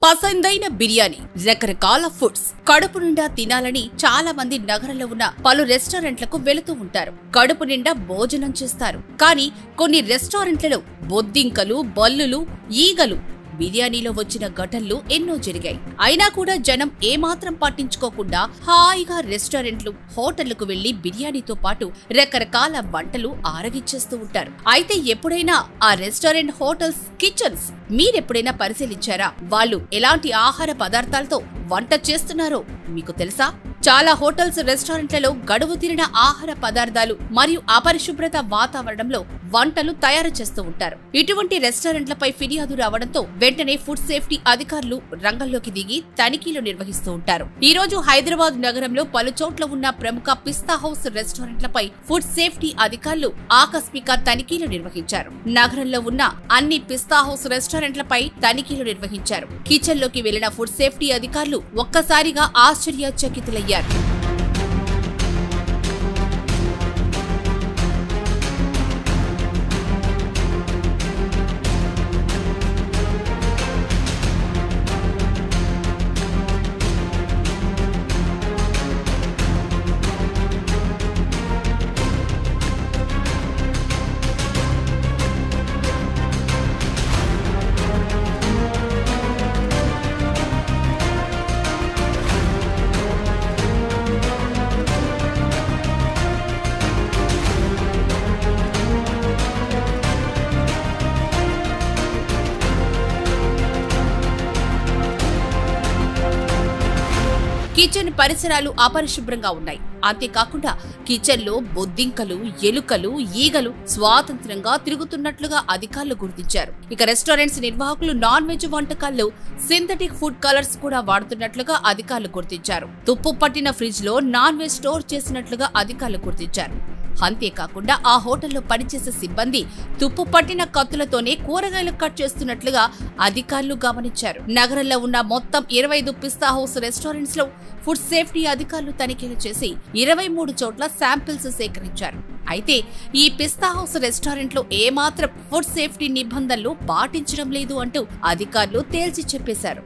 పసందైన బిర్యానీ, రకరకాల ఫుడ్స్ కడుపు నిండా తినాలని చాలా మంది నగరంలో ఉన్న పలు రెస్టారెంట్లకు వెళుతూ ఉంటారు. కడుపు నిండా భోజనం చేస్తారు. కానీ కొన్ని రెస్టారెంట్లలో బొద్దింకలు, బల్లులు, ఈగలు బిర్యానీలో వచ్చిన ఘటనలు ఎన్నో జరిగాయి. అయినా కూడా జనం ఏమాత్రం పట్టించుకోకుండా హాయిగా రెస్టారెంట్లు, హోటళ్లకు వెళ్లి బిర్యానీతో పాటు రకరకాల వంటలు ఆరగిచ్చేస్తూ ఉంటారు. అయితే ఎప్పుడైనా ఆ రెస్టారెంట్, హోటల్స్ కిచెన్స్ మీరెప్పుడైనా పరిశీలించారా? వాళ్ళు ఎలాంటి ఆహార పదార్థాలతో వంట చేస్తున్నారో మీకు తెలుసా? చాలా హోటల్స్, రెస్టారెంట్లలో గడువు తీరిన ఆహార పదార్థాలు మరియు అపరిశుభ్రత వాతావరణంలో వంటలు తయారు చేస్తూ ఉంటారు. ఇటువంటి రెస్టారెంట్లపై ఫిర్యాదు రావడంతో వెంటనే ఫుడ్ సేఫ్టీ అధికారులు రంగంలోకి దిగి తనిఖీలు నిర్వహిస్తూ ఉంటారు. ఈ రోజు హైదరాబాద్ నగరంలో పలు చోట్ల ఉన్న ప్రముఖ పిస్తా హౌస్ రెస్టారెంట్లపై ఫుడ్ సేఫ్టీ అధికారులు ఆకస్మిక తనిఖీలు నిర్వహించారు. నగరంలో ఉన్న అన్ని పిస్తా హౌస్ రెస్టారెంట్లపై తనిఖీలు నిర్వహించారు. కిచెన్ లోకి వెళ్లిన ఫుడ్ సేఫ్టీ అధికారులు ఒక్కసారిగా ఆశ్చర్యచకితులయ్యారు. కిచెన్ పరిసరాలు అపరిశుభ్రంగా ఉన్నాయి. అంతేకాకుండా కిచెన్ లో బొద్దింకలు, ఎలుకలు, ఈగలు స్వాతంత్రంగా తిరుగుతున్నట్లుగా అధికారులు గుర్తించారు. ఇక రెస్టారెంట్స్ నిర్వాహకులు నాన్ వెజ్ వంటకాల్లో సింథటిక్ ఫుడ్ కలర్స్ కూడా వాడుతున్నట్లుగా అధికారులు గుర్తించారు. తుప్పు పట్టిన ఫ్రిడ్జ్ లో నాన్ వెజ్ స్టోర్ చేసినట్లుగా అధికారులు గుర్తించారు. అంతేకాకుండా ఆ హోటల్లో పనిచేసే సిబ్బంది తుప్పు పట్టిన కత్తులతోనే కూరగాయలు కట్ చేస్తున్నట్లుగా అధికారులు గమనించారు. నగరంలో ఉన్న మొత్తం 25 పిస్తా హౌస్ రెస్టారెంట్స్ లో ఫుడ్ సేఫ్టీ అధికారులు తనిఖీలు చేసి 23 చోట్ల శాంపిల్స్ సేకరించారు. అయితే ఈ పిస్తా హౌస్ రెస్టారెంట్లో ఏమాత్రం ఫుడ్ సేఫ్టీ నిబంధనలు పాటించడం లేదు అంటూ అధికారులు తేల్చి చెప్పేశారు.